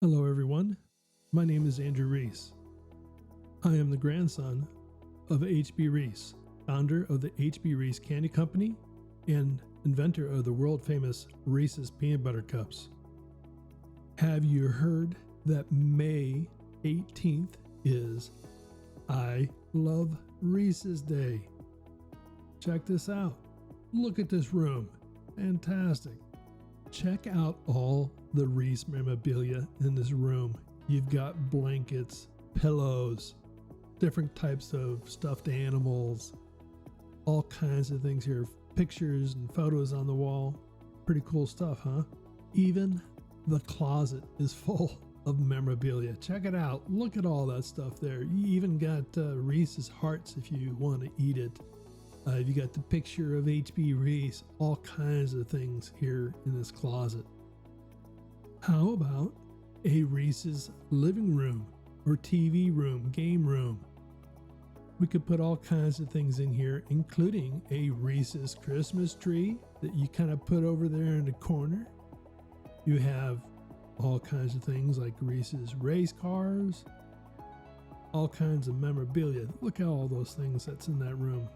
Hello, everyone. My name is Andrew Reese. I am the grandson of H.B. Reese, founder of the H.B. Reese Candy Company and inventor of the world-famous Reese's Peanut Butter Cups. Have you heard that May 18th is I Love Reese's Day? Check this out. Look at this room. Fantastic. Check out all the Reese memorabilia in this room. You've got blankets, pillows, different types of stuffed animals, all kinds of things here, pictures and photos on the wall. Pretty cool stuff, huh? Even the closet is full of memorabilia. Check it out. Look at all that stuff there. You even got Reese's Hearts if you want to eat it. You got the picture of H.B. Reese, all kinds of things here in this closet. How about a Reese's living room or TV room, game room? We could put all kinds of things in here, including a Reese's Christmas tree that you kind of put over there in the corner. You have all kinds of things like Reese's race cars, all kinds of memorabilia. Look at all those things that's in that room.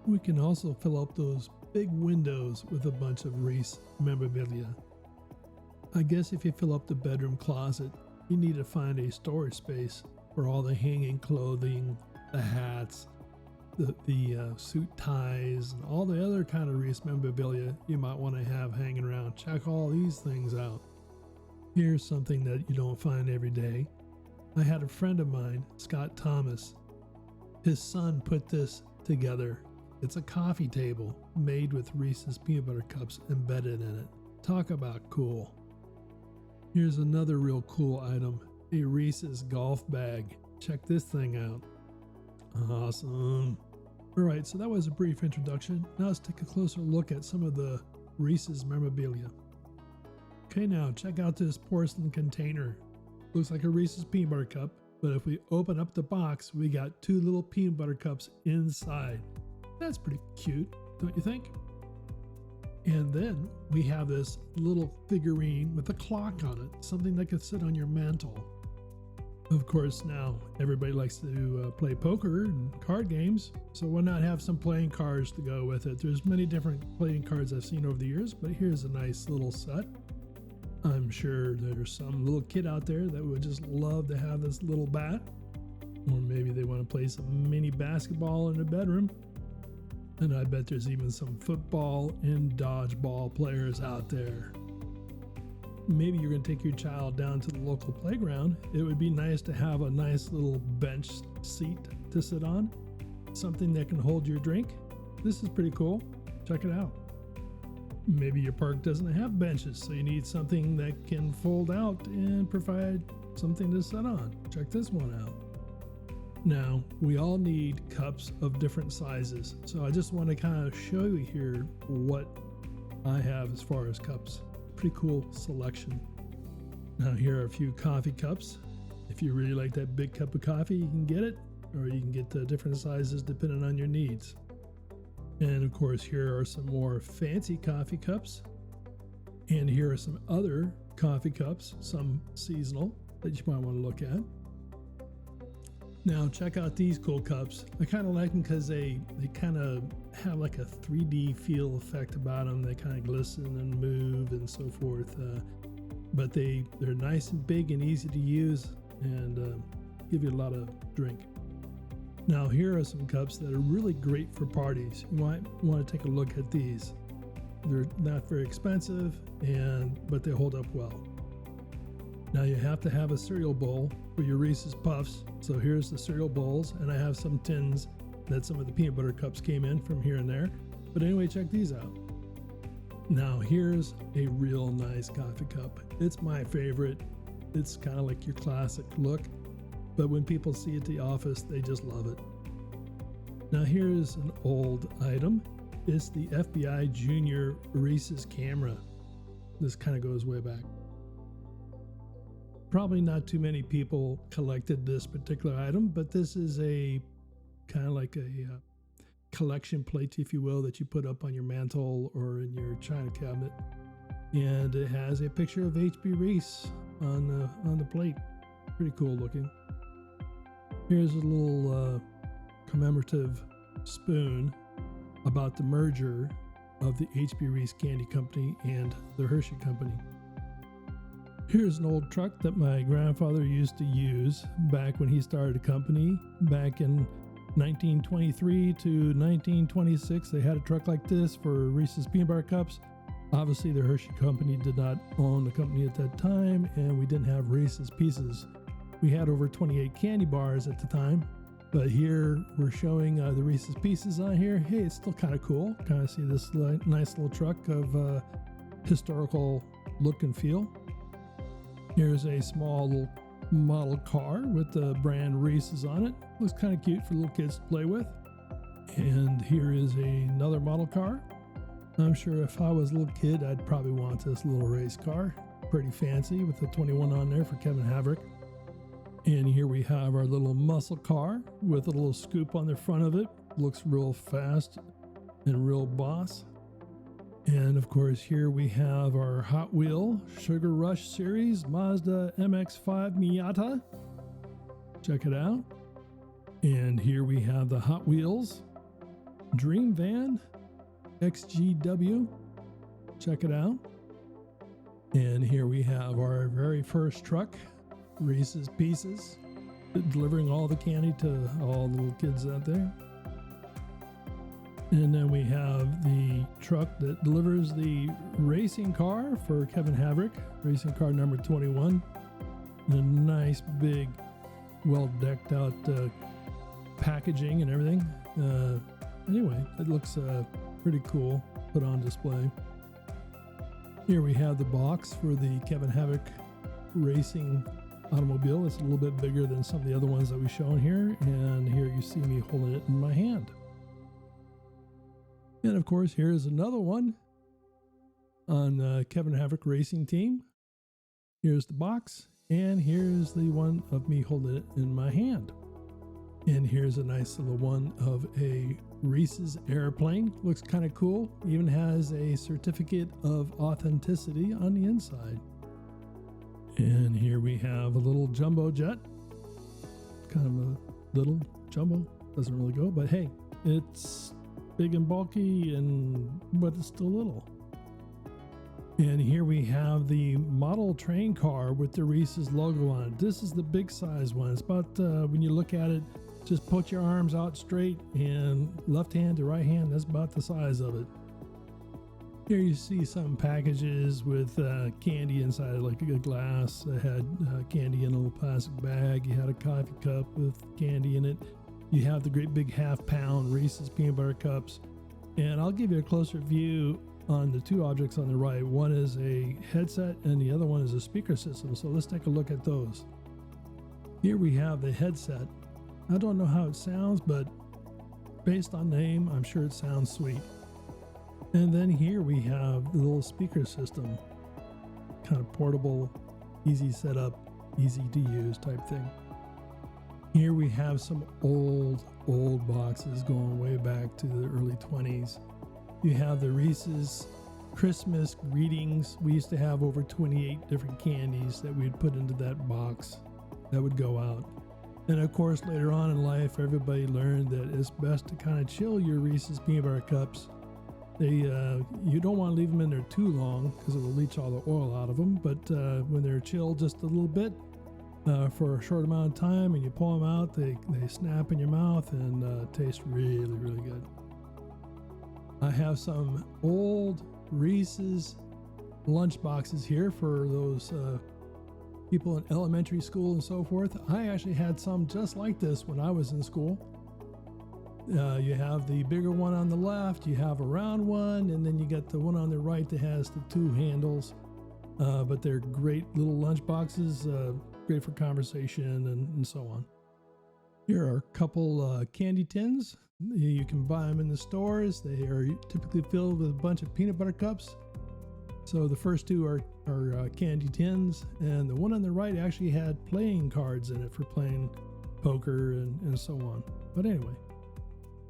We can also fill up those big windows with a bunch of Reese memorabilia. I guess if you fill up the bedroom closet, you need to find a storage space for all the hanging clothing, the hats, the suit ties, and all the other kind of Reese memorabilia you might want to have hanging around. Check all these things out. Here's something that you don't find every day. I had a friend of mine, Scott Thomas. His son put this together. It's a coffee table made with Reese's Peanut Butter Cups embedded in it. Talk about cool. Here's another real cool item, a Reese's golf bag. Check this thing out. Awesome. All right, so that was a brief introduction. Now let's take a closer look at some of the Reese's memorabilia. Okay, now check out this porcelain container. Looks like a Reese's Peanut Butter Cup, but if we open up the box, we got two little peanut butter cups inside. That's pretty cute, don't you think? And then we have this little figurine with a clock on it, something that could sit on your mantle. Of course, now everybody likes to play poker and card games, so why not have some playing cards to go with it? There's many different playing cards I've seen over the years, but here's a nice little set. I'm sure there's some little kid out there that would just love to have this little bat, or maybe they want to play some mini basketball in their bedroom. And I bet there's even some football and dodgeball players out there. Maybe you're going to take your child down to the local playground. It would be nice to have a nice little bench seat to sit on. Something that can hold your drink. This is pretty cool. Check it out. Maybe your park doesn't have benches, so you need something that can fold out and provide something to sit on. Check this one out. Now, we all need cups of different sizes, so I just want to kind of show you here what I have as far as cups. Pretty cool selection. Now, here are a few coffee cups. If you really like that big cup of coffee, you can get it, or you can get the different sizes depending on your needs. And of course, here are some more fancy coffee cups. And here are some other coffee cups, some seasonal, that you might want to look at. Now check out these cool cups. I kind of like them because they kind of have like a 3D feel effect about them. They kind of glisten and move and so forth. But they're nice and big and easy to use and give you a lot of drink. Now here are some cups that are really great for parties. You might want to take a look at these. They're not very expensive, but they hold up well. Now you have to have a cereal bowl for your Reese's Puffs. So here's the cereal bowls, and I have some tins that some of the peanut butter cups came in from here and there. But anyway, check these out. Now here's a real nice coffee cup. It's my favorite. It's kind of like your classic look, but when people see it at the office, they just love it. Now here's an old item. It's the FBI Junior Reese's camera. This kind of goes way back. Probably not too many people collected this particular item, but this is a kind of like a collection plate, if you will, that you put up on your mantle or in your china cabinet. And it has a picture of H.B. Reese on the plate. Pretty cool looking. Here's a little commemorative spoon about the merger of the H.B. Reese Candy Company and the Hershey Company. Here's an old truck that my grandfather used to use back when he started a company back in 1923 to 1926. They had a truck like this for Reese's Peanut Butter Cups. Obviously, the Hershey Company did not own the company at that time, and we didn't have Reese's Pieces. We had over 28 candy bars at the time, but here we're showing the Reese's Pieces on here. Hey, it's still kind of cool. Kind of see this nice little truck of historical look and feel. Here's a small little model car with the brand Reese's on it. Looks kind of cute for little kids to play with. And here is another model car. I'm sure if I was a little kid, I'd probably want this little race car. Pretty fancy with the 21 on there for Kevin Havrick. And here we have our little muscle car with a little scoop on the front of it. Looks real fast and real boss. And of course, here we have our Hot Wheel Sugar Rush Series Mazda MX-5 Miata. Check it out. And here we have the Hot Wheels Dream Van XGW. Check it out. And here we have our very first truck, Reese's Pieces, delivering all the candy to all the little kids out there. And then we have the truck that delivers the racing car for Kevin Havrick, racing car number 21. And a nice, big, well-decked out packaging and everything. Anyway, it looks pretty cool, put on display. Here we have the box for the Kevin Havrick racing automobile. It's a little bit bigger than some of the other ones that we've shown here. And here you see me holding it in my hand. And of course, here's another one on Kevin Havrick Racing Team. Here's the box, and here's the one of me holding it in my hand. And here's a nice little one of a Reese's airplane. Looks kind of cool. Even has a certificate of authenticity on the inside. And here we have a little jumbo jet. Kind of a little jumbo. Doesn't really go, but hey, it's big and bulky, but it's still little. And here we have the model train car with the Reese's logo on it. This is the big size one. It's about, when you look at it, just put your arms out straight and left hand to right hand. That's about the size of it. Here you see some packages with candy inside, like a glass. It had candy in a little plastic bag. You had a coffee cup with candy in it. You have the great big half-pound Reese's Peanut Butter Cups. And I'll give you a closer view on the two objects on the right. One is a headset and the other one is a speaker system. So let's take a look at those. Here we have the headset. I don't know how it sounds, but based on name, I'm sure it sounds sweet. And then here we have the little speaker system. Kind of portable, easy setup, easy to use type thing. Here we have some old boxes going way back to the early 20s. You have the Reese's Christmas greetings. We used to have over 28 different candies that we'd put into that box that would go out. And of course, later on in life, everybody learned that it's best to kind of chill your Reese's Peanut Butter Cups. You don't want to leave them in there too long because it will leach all the oil out of them. But when they're chilled just a little bit, for a short amount of time, and you pull them out, they snap in your mouth and taste really, really good. I have some old Reese's lunch boxes here for those people in elementary school and so forth. I actually had some just like this when I was in school. You have the bigger one on the left, you have a round one, and then you got the one on the right that has the two handles. But they're great little lunch boxes. Great for conversation and so on. Here are a couple candy tins. You can buy them in the stores. They are typically filled with a bunch of peanut butter cups. So the first two are candy tins, and the one on the right actually had playing cards in it for playing poker and so on. But anyway,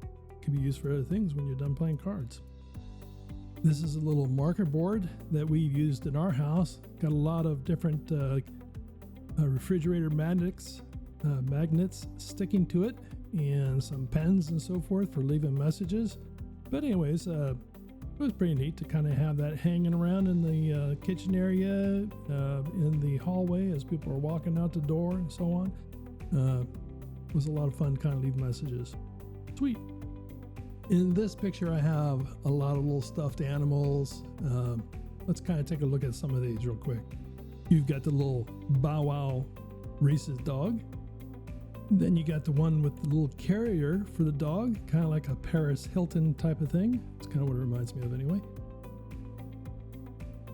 it can be used for other things when you're done playing cards. This is a little marker board that we used in our house. Got a lot of different refrigerator magnets sticking to it, and some pens and so forth for leaving messages. But anyways, it was pretty neat to kind of have that hanging around in the kitchen area, in the hallway as people are walking out the door and so on. It was a lot of fun kind of leave messages. Sweet. In this picture I have a lot of little stuffed animals. Let's kind of take a look at some of these real quick. You've got the little Bow Wow Reese's dog. Then you got the one with the little carrier for the dog, kind of like a Paris Hilton type of thing. It's kind of what it reminds me of anyway.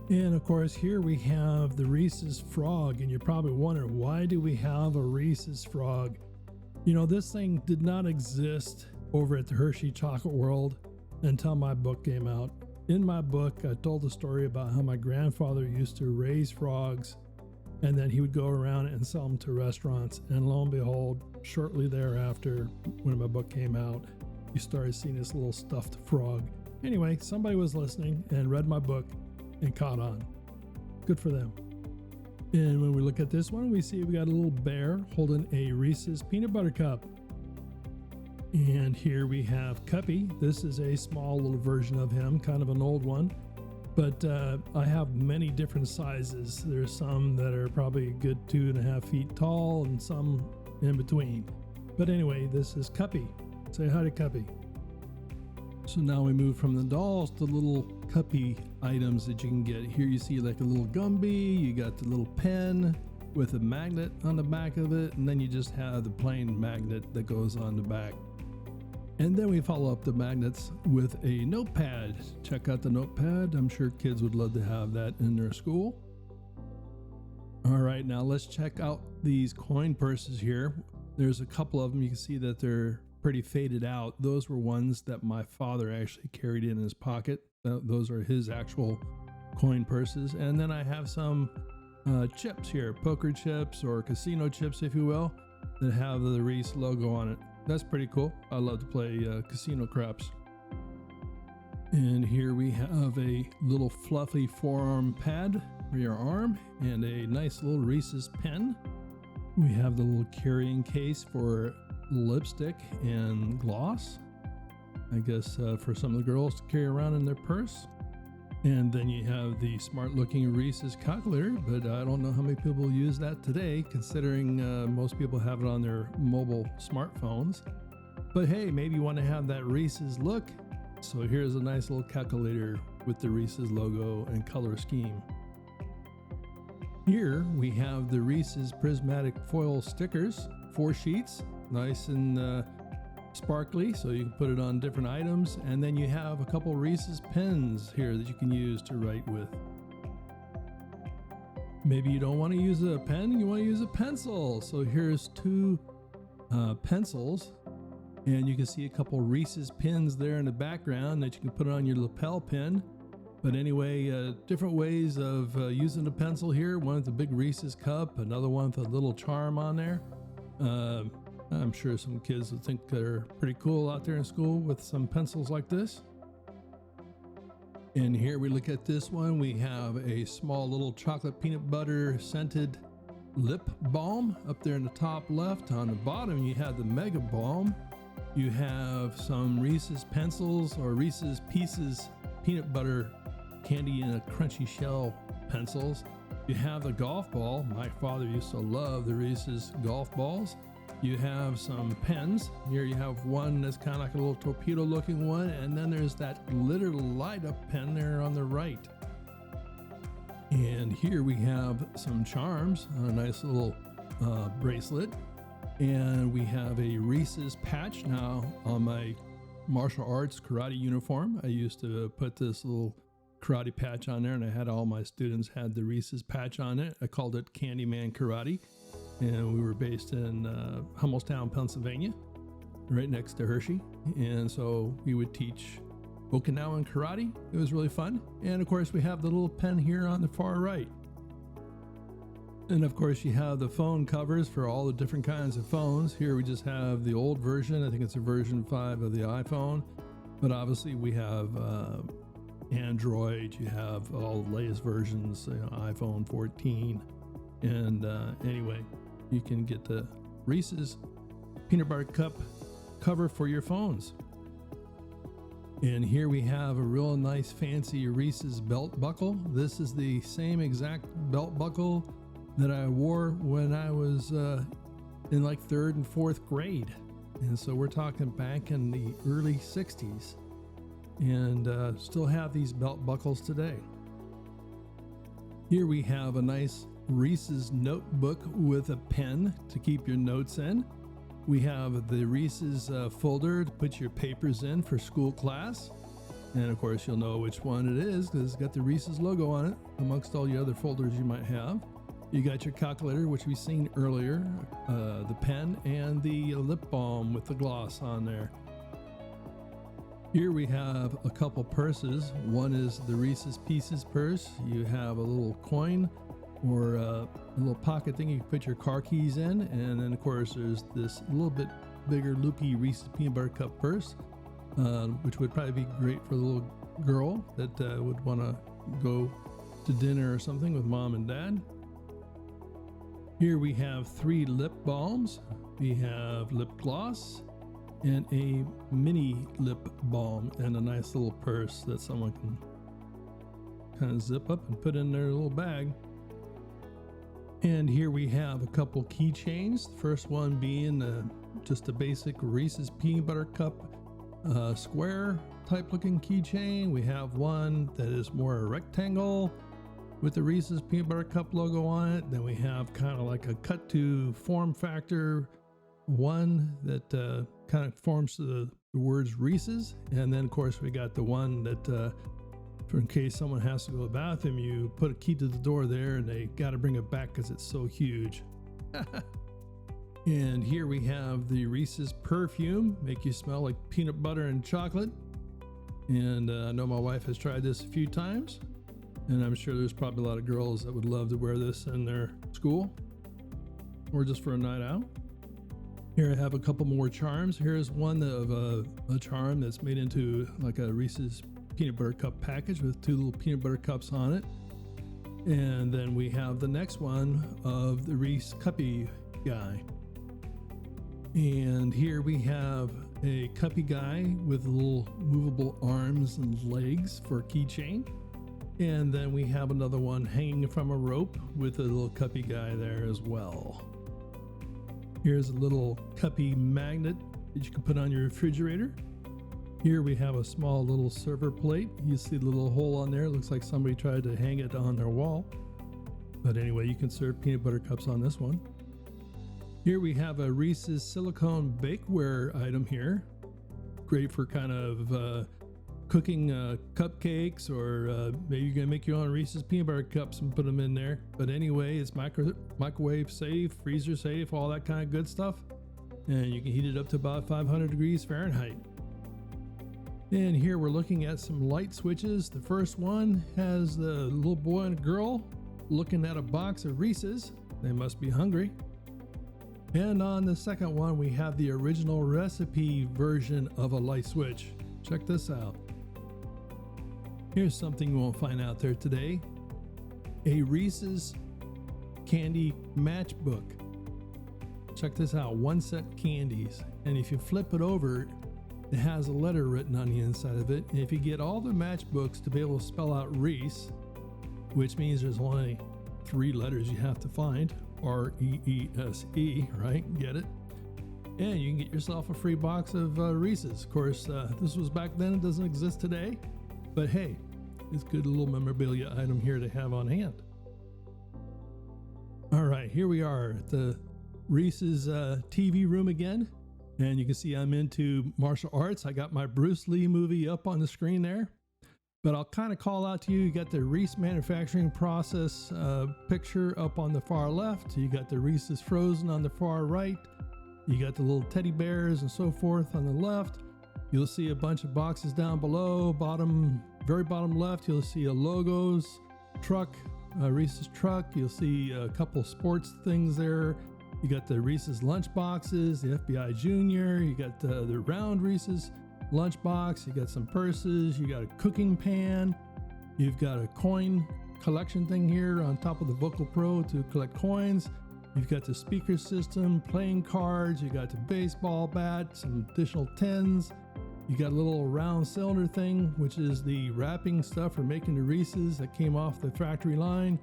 And of course here we have the Reese's frog, and you're probably wondering, why do we have a Reese's frog? You know, this thing did not exist over at the Hershey Chocolate World until my book came out. In my book, I told the story about how my grandfather used to raise frogs, and then he would go around and sell them to restaurants. And lo and behold, shortly thereafter, when my book came out, you started seeing this little stuffed frog. Anyway, somebody was listening and read my book and caught on. Good for them. And when we look at this one, we see we got a little bear holding a Reese's Peanut Butter Cup. And here we have Cuppy. This is a small little version of him, kind of an old one. But I have many different sizes. There's some that are probably a good 2.5 feet tall and some in between. But anyway, this is Cuppy. Say hi to Cuppy. So now we move from the dolls to little Cuppy items that you can get. Here you see like a little Gumby, you got the little pen with a magnet on the back of it, and then you just have the plain magnet that goes on the back. And then we follow up the magnets with a notepad. Check out the notepad. I'm sure kids would love to have that in their school. All right, now let's check out these coin purses here. There's a couple of them. You can see that they're pretty faded out. Those were ones that my father actually carried in his pocket. Those are his actual coin purses. And then I have some chips here, poker chips or casino chips, if you will, that have the Reese logo on it. That's pretty cool. I love to play casino craps. And here we have a little fluffy forearm pad for your arm and a nice little Reese's pen. We have the little carrying case for lipstick and gloss, I guess for some of the girls to carry around in their purse. And then you have the smart looking Reese's calculator, but I don't know how many people use that today, considering most people have it on their mobile smartphones. But hey, maybe you want to have that Reese's look. So here's a nice little calculator with the Reese's logo and color scheme. Here we have the Reese's prismatic foil stickers, 4 sheets, nice and sparkly, so you can put it on different items. And then you have a couple Reese's pens here that you can use to write with. Maybe you don't want to use a pen, you want to use a pencil. So here's 2 pencils, and you can see a couple Reese's pins there in the background that you can put on your lapel pin. But anyway, different ways of using a pencil here. One with a big Reese's cup, another one with a little charm on there. I'm sure some kids would think they're pretty cool out there in school with some pencils like this. And here we look at this one. We have a small little chocolate peanut butter scented lip balm up there in the top left. On the bottom, you have the Mega Balm. You have some Reese's pencils or Reese's Pieces peanut butter candy in a crunchy shell pencils. You have the golf ball. My father used to love the Reese's golf balls. You have some pens. Here you have one that's kind of like a little torpedo looking one, and then there's that glitter light up pen there on the right. And here we have some charms on a nice little bracelet. And we have a Reese's patch. Now on my martial arts karate uniform, I used to put this little karate patch on there, and I had all my students had the Reese's patch on it. I called it Candyman Karate. And we were based in Hummelstown, Pennsylvania, right next to Hershey. And so we would teach Okinawan karate. It was really fun. And of course, we have the little pen here on the far right. And of course, you have the phone covers for all the different kinds of phones. Here we just have the old version. I think it's a version 5 of the iPhone. But obviously, we have Android. You have all the latest versions, iPhone 14. And anyway, you can get the Reese's Peanut Butter Cup cover for your phones. And here we have a real nice fancy Reese's belt buckle. This is the same exact belt buckle that I wore when I was in like 3rd and 4th grade. And so we're talking back in the early 60s, and still have these belt buckles today. Here we have a nice Reese's notebook with a pen to keep your notes in. We have the Reese's folder to put your papers in for school class. And of course, you'll know which one it is because it's got the Reese's logo on it amongst all the other folders you might have. You got your calculator, which we've seen earlier, the pen, and the lip balm with the gloss on there. Here we have a couple purses. One is the Reese's Pieces purse. You have a little coin or a little pocket thing you can put your car keys in. And then of course there's this little bit bigger loopy Reese's Peanut Butter Cup purse, which would probably be great for the little girl that would want to go to dinner or something with mom and dad. Here we have 3 lip balms. We have lip gloss and a mini lip balm and a nice little purse that someone can kind of zip up and put in their little bag. And here we have a couple keychains. The first one being just a basic Reese's Peanut Butter Cup square type looking keychain. We have one that is more a rectangle with the Reese's Peanut Butter Cup logo on it. Then we have kind of like a cut to form factor one that kind of forms the words Reese's. And then of course we got the one that for in case someone has to go to the bathroom, you put a key to the door there and they got to bring it back because it's so huge. And here we have the Reese's perfume, make you smell like peanut butter and chocolate. And I know my wife has tried this a few times, and I'm sure there's probably a lot of girls that would love to wear this in their school or just for a night out. Here I have a couple more charms. Here's one of a charm that's made into like a Reese's Peanut Butter Cup package with 2 little peanut butter cups on it. And then we have the next one of the Reese Cuppy guy. And here we have a Cuppy guy with little movable arms and legs for a keychain. And then we have another one hanging from a rope with a little Cuppy guy there as well. Here's a little Cuppy magnet that you can put on your refrigerator. Here we have a small little server plate. You see the little hole on there. It looks like somebody tried to hang it on their wall. But anyway, you can serve peanut butter cups on this one. Here we have a Reese's silicone bakeware item here. Great for kind of cooking cupcakes, or maybe you're gonna make your own Reese's peanut butter cups and put them in there. But anyway, it's microwave safe, freezer safe, all that kind of good stuff. And you can heat it up to about 500 degrees Fahrenheit. And here we're looking at some light switches. The first one has the little boy and girl looking at a box of Reese's. They must be hungry. And on the second one, we have the original recipe version of a light switch. Check this out. Here's something you won't find out there today. A Reese's candy matchbook. Check this out, 1 set candies. And if you flip it over, it has a letter written on the inside of it. And if you get all the matchbooks to be able to spell out Reese, which means there's only 3 letters you have to find, R-E-E-S-E, right? Get it? And you can get yourself a free box of Reese's. Of course, this was back then. It doesn't exist today. But hey, it's a good little memorabilia item here to have on hand. All right, here we are at the Reese's TV room again. And you can see I'm into martial arts. I got my Bruce Lee movie up on the screen there. But I'll kind of call out to you. You got the Reese manufacturing process picture up on the far left. You got the Reese's Frozen on the far right. You got the little teddy bears and so forth on the left. You'll see a bunch of boxes down below. Very bottom left, you'll see a logos, truck, Reese's truck. You'll see a couple sports things there. You got the Reese's lunch boxes, the FBI Junior. You got the round Reese's lunch box. You got some purses. You got a cooking pan. You've got a coin collection thing here on top of the Vocal Pro to collect coins. You've got the speaker system, playing cards, you got the baseball bat, some additional tins. You got a little round cylinder thing, which is the wrapping stuff for making the Reese's that came off the factory line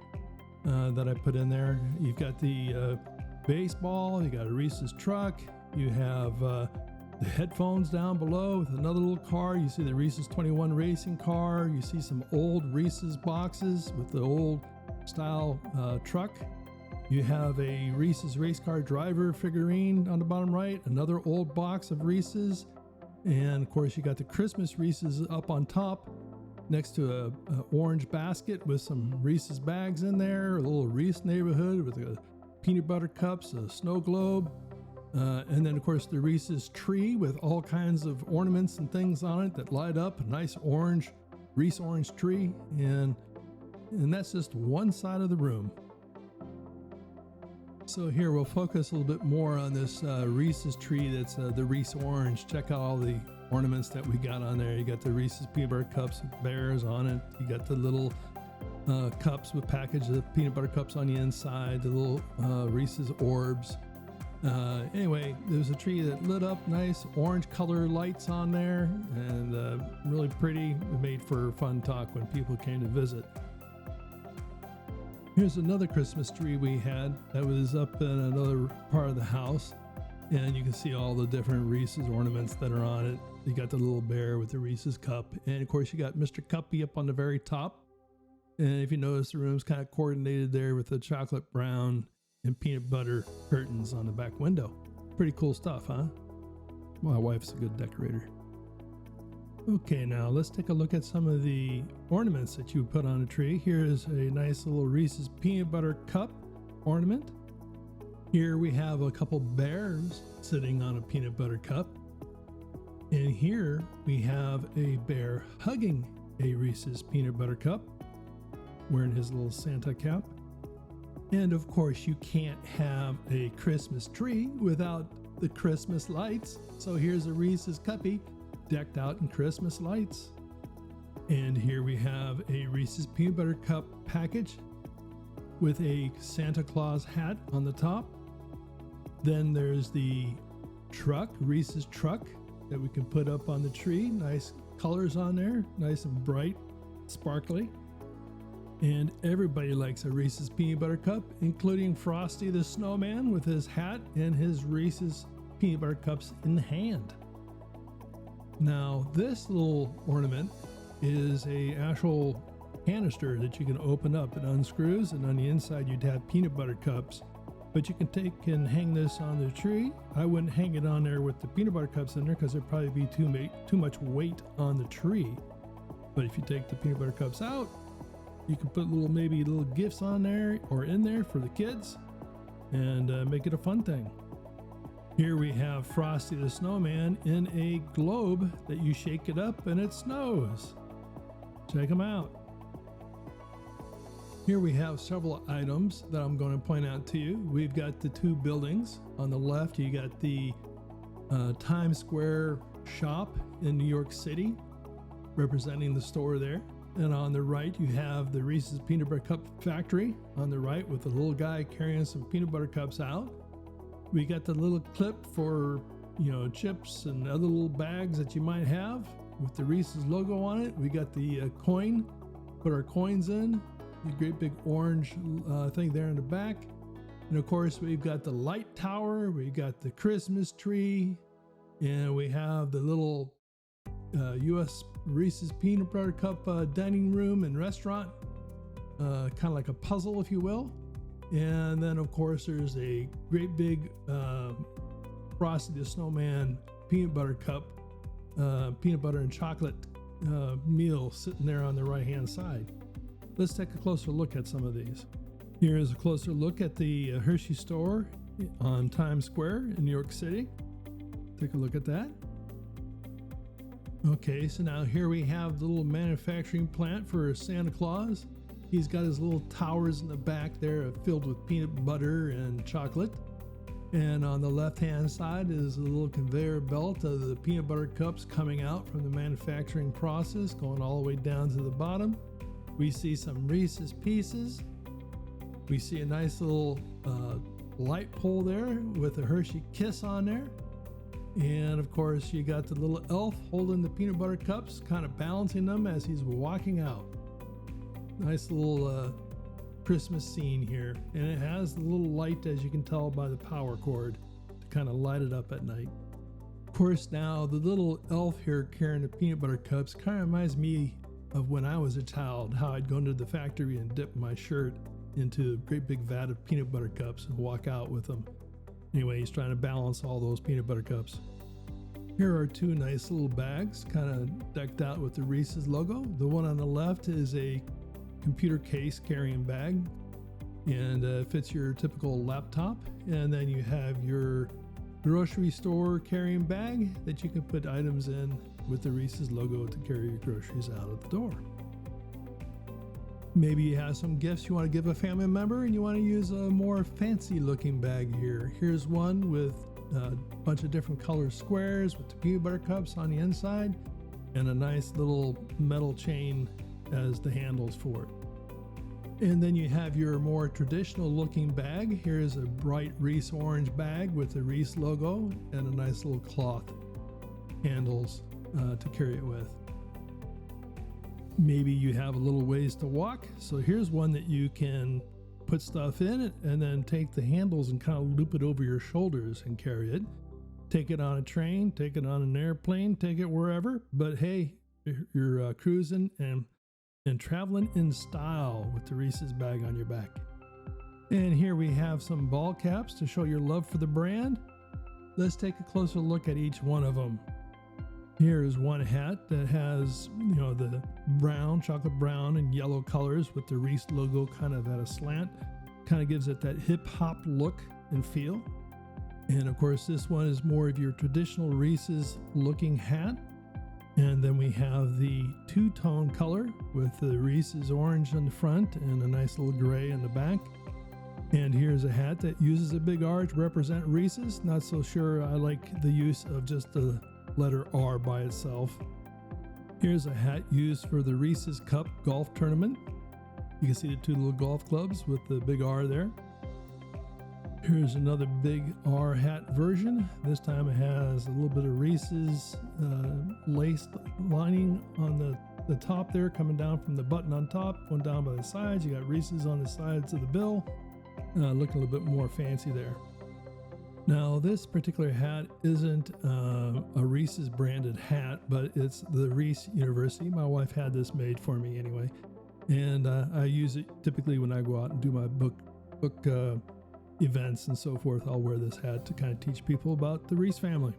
that I put in there. You've got the baseball, you got a Reese's truck, you have the headphones down below with another little car. You see the Reese's 21 racing car. You see some old Reese's boxes with the old style truck. You have a Reese's race car driver figurine on the bottom right, another old box of Reese's. And of course, you got the Christmas Reese's up on top next to a orange basket with some Reese's bags in there, a little Reese neighborhood with a peanut butter cups, a snow globe, and then of course the Reese's tree with all kinds of ornaments and things on it that light up, a nice orange Reese orange tree, and that's just one side of the room. So here we'll focus a little bit more on this Reese's tree that's the Reese orange. Check out all the ornaments that we got on there. You got the Reese's peanut butter cups with bears on it. You got the little cups with package of peanut butter cups on the inside, the little Reese's orbs. Anyway, there's a tree that lit up, nice orange color lights on there, and really pretty, made for fun talk when people came to visit. Here's another Christmas tree we had that was up in another part of the house, and you can see all the different Reese's ornaments that are on it. You got the little bear with the Reese's cup, and of course you got Mr. Cuppy up on the very top. And if you notice, the room's kind of coordinated there with the chocolate brown and peanut butter curtains on the back window. Pretty cool stuff, huh? My wife's a good decorator. Okay, now let's take a look at some of the ornaments that you put on a tree. Here is a nice little Reese's Peanut Butter Cup ornament. Here we have a couple bears sitting on a peanut butter cup. And here we have a bear hugging a Reese's Peanut Butter Cup, wearing his little Santa cap. And of course, you can't have a Christmas tree without the Christmas lights. So here's a Reese's Cuppy decked out in Christmas lights. And here we have a Reese's Peanut Butter Cup package with a Santa Claus hat on the top. Then there's the truck, Reese's truck, that we can put up on the tree. Nice colors on there, nice and bright, sparkly. And everybody likes a Reese's Peanut Butter Cup, including Frosty the Snowman with his hat and his Reese's Peanut Butter Cups in hand. Now, this little ornament is a actual canister that you can open up. It unscrews, and on the inside you'd have peanut butter cups. But you can take and hang this on the tree. I wouldn't hang it on there with the peanut butter cups in there because there'd probably be too much weight on the tree. But if you take the peanut butter cups out, you can put maybe little gifts on there or in there for the kids and make it a fun thing. Here we have Frosty the Snowman in a globe that you shake it up and it snows. Check them out. Here we have several items that I'm going to point out to you. We've got the two buildings. On the left, you got the Times Square shop in New York City, representing the store there. And on the right, you have the Reese's Peanut Butter Cup factory on the right with the little guy carrying some peanut butter cups out. We got the little clip for, chips and other little bags that you might have with the Reese's logo on it. We got the coin, put our coins in, the great big orange thing there in the back. And of course, we've got the light tower, we got the Christmas tree, and we have the little U.S. Reese's Peanut Butter Cup dining room and restaurant, kind of like a puzzle, if you will. And then, of course, there's a great big Frosty the Snowman peanut butter cup, peanut butter and chocolate meal sitting there on the right-hand side. Let's take a closer look at some of these. Here is a closer look at the Hershey store on Times Square in New York City. Take a look at that. Okay, so now here we have the little manufacturing plant for Santa Claus. He's got his little towers in the back there filled with peanut butter and chocolate. And on the left-hand side is a little conveyor belt of the peanut butter cups coming out from the manufacturing process, going all the way down to the bottom. We see some Reese's Pieces. We see a nice little light pole there with a Hershey Kiss on there. And of course, you got the little elf holding the peanut butter cups, kind of balancing them as he's walking out. Nice little Christmas scene here. And it has the little light, as you can tell by the power cord, to kind of light it up at night. Of course, now the little elf here carrying the peanut butter cups kind of reminds me of when I was a child, how I'd go into the factory and dip my shirt into a great big vat of peanut butter cups and walk out with them. Anyway, he's trying to balance all those peanut butter cups. Here are two nice little bags, kind of decked out with the Reese's logo. The one on the left is a computer case carrying bag, and fits your typical laptop. And then you have your grocery store carrying bag that you can put items in with the Reese's logo to carry your groceries out of the door. Maybe you have some gifts you want to give a family member and you want to use a more fancy looking bag here. Here's one with a bunch of different color squares with the peanut butter cups on the inside and a nice little metal chain as the handles for it. And then you have your more traditional looking bag. Here's a bright Reese orange bag with the Reese logo and a nice little cloth handles to carry it with. Maybe you have a little ways to walk, so here's one that you can put stuff in it and then take the handles and kind of loop it over your shoulders and carry it. Take it on a train, take it on an airplane, take it wherever, but hey, you're cruising and traveling in style with the Reese's bag on your back. And here we have some ball caps to show your love for the brand. Let's take a closer look at each one of them. Here's one hat that has, the brown, chocolate brown and yellow colors with the Reese logo kind of at a slant. Kind of gives it that hip hop look and feel. And of course, this one is more of your traditional Reese's looking hat. And then we have the two-tone color with the Reese's orange on the front and a nice little gray in the back. And here's a hat that uses a big R to represent Reese's. Not so sure I like the use of just the letter R by itself. Here's a hat used for the Reese's Cup golf tournament. You can see the two little golf clubs with the big R there. Here's another big R hat version. This time it has a little bit of Reese's lace lining on the top there, coming down from the button on top, going down by the sides. You got Reese's on the sides of the bill, looking a little bit more fancy there. Now, this particular hat isn't a Reese's branded hat, but it's the Reese University. My wife had this made for me anyway, and I use it typically when I go out and do my book events and so forth. I'll wear this hat to kind of teach people about the Reese family.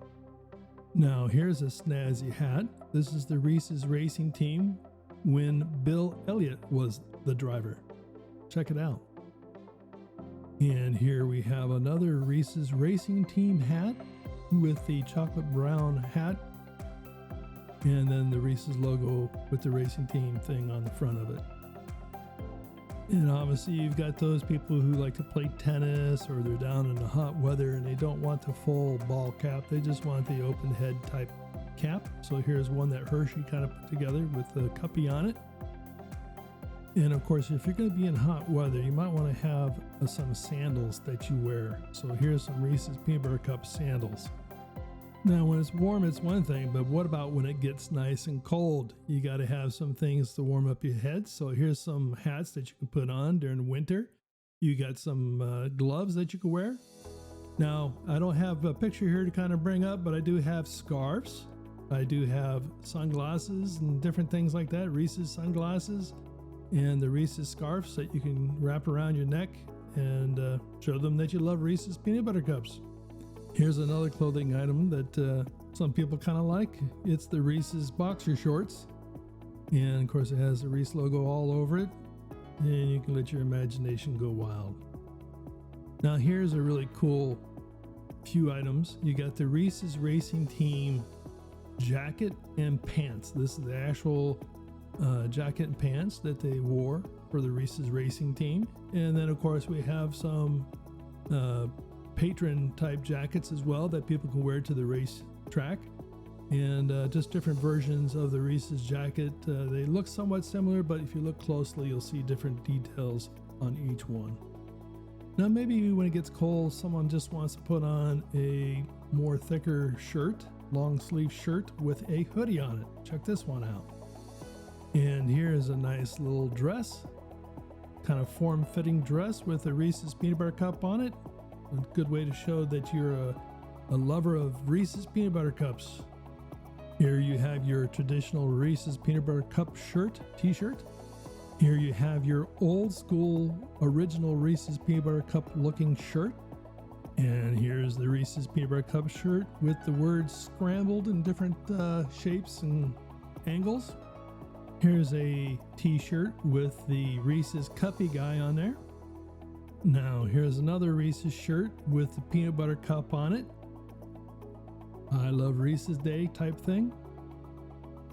Now, here's a snazzy hat. This is the Reese's racing team when Bill Elliott was the driver. Check it out. And here we have another Reese's Racing Team hat with the chocolate brown hat and then the Reese's logo with the Racing Team thing on the front of it. And obviously you've got those people who like to play tennis or they're down in the hot weather and they don't want the full ball cap. They just want the open head type cap. So here's one that Hershey kind of put together with the cuppy on it. And of course, if you're going to be in hot weather, you might want to have some sandals that you wear. So here's some Reese's Peanut Butter Cup sandals. Now, when it's warm, it's one thing, but what about when it gets nice and cold? You got to have some things to warm up your head. So here's some hats that you can put on during winter. You got some gloves that you can wear. Now, I don't have a picture here to kind of bring up, but I do have scarves. I do have sunglasses and different things like that, Reese's sunglasses. And the Reese's scarves that you can wrap around your neck and show them that you love Reese's Peanut Butter Cups. Here's another clothing item that some people kind of like. It's the Reese's boxer shorts. And of course it has the Reese logo all over it. And you can let your imagination go wild. Now here's a really cool few items. You got the Reese's Racing Team jacket and pants. This is the actual jacket and pants that they wore for the Reese's Racing Team. And then of course we have some patron type jackets as well that people can wear to the race track. and just different versions of the Reese's jacket. They look somewhat similar, but if you look closely, you'll see different details on each one. Now, maybe when it gets cold, someone just wants to put on a more thicker shirt, long sleeve shirt with a hoodie on it. Check this one out. And here is a nice little dress, kind of form-fitting dress with a Reese's Peanut Butter Cup on it. A good way to show that you're a lover of Reese's Peanut Butter Cups. Here you have your traditional Reese's Peanut Butter Cup shirt, t-shirt. Here you have your old school original Reese's Peanut Butter Cup looking shirt. And here's the Reese's Peanut Butter Cup shirt with the words scrambled in different shapes and angles. Here's a t-shirt with the Reese's Cuppy guy on there. Now here's another Reese's shirt with the peanut butter cup on it. I love Reese's Day type thing.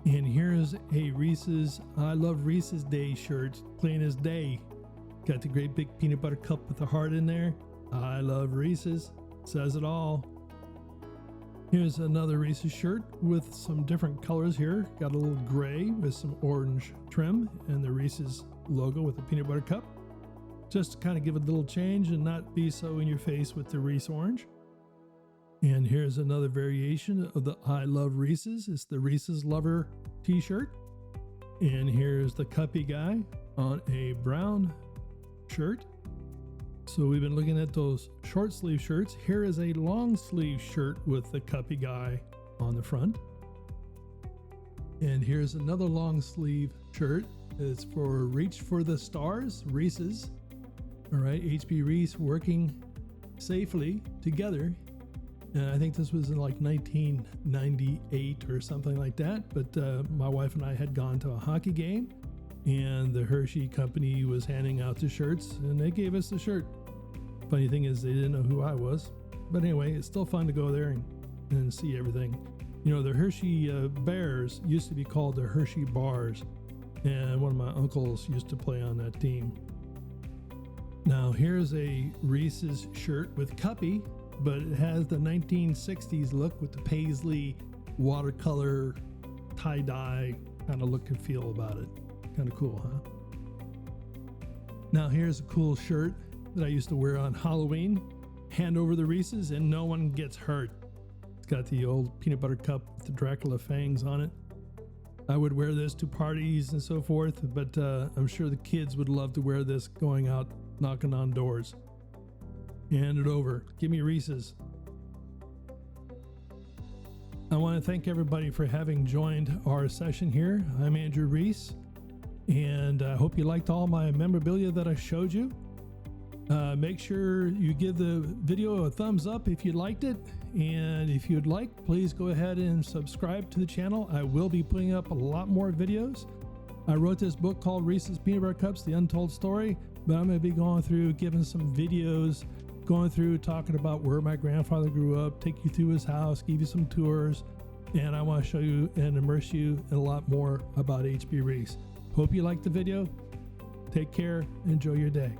And here's a Reese's I love Reese's Day shirt, plain as day. Got the great big peanut butter cup with the heart in there. I love Reese's, says it all. Here's another Reese's shirt with some different colors here. Got a little gray with some orange trim and the Reese's logo with the peanut butter cup. Just to kind of give it a little change and not be so in your face with the Reese orange. And here's another variation of the I love Reese's. It's the Reese's Lover t-shirt. And here's the Cuppy guy on a brown shirt. So we've been looking at those short sleeve shirts. Here is a long sleeve shirt with the Cuppy guy on the front. And here's another long sleeve shirt. It's for Reach for the Stars, Reese's. All right, H.B. Reese working safely together. And I think this was in like 1998 or something like that. But my wife and I had gone to a hockey game, and the Hershey company was handing out the shirts, and they gave us the shirt. Funny thing is, they didn't know who I was. But anyway, it's still fun to go there and see everything. You know, the Hershey Bears used to be called the Hershey Bars, and one of my uncles used to play on that team. Now, here's a Reese's shirt with Cuppy, but it has the 1960s look with the paisley watercolor tie-dye kind of look and feel about it. Kind of cool, huh? Now here's a cool shirt that I used to wear on Halloween. Hand over the Reese's and no one gets hurt. It's got the old peanut butter cup with the Dracula fangs on it. I would wear this to parties and so forth, but I'm sure the kids would love to wear this going out knocking on doors. Hand it over. Give me Reese's. I want to thank everybody for having joined our session here. I'm Andrew Reese, and I hope you liked all my memorabilia that I showed you. Make sure you give the video a thumbs up if you liked it, and if you'd like, please go ahead and subscribe to the channel. I will be putting up a lot more videos. I wrote this book called Reese's Peanut Butter Cups, The Untold Story, but I'm going to be going through, giving some videos, going through talking about where my grandfather grew up, take you through his house, give you some tours, and I want to show you and immerse you in a lot more about H.B. Reese. Hope you liked the video. Take care. Enjoy your day.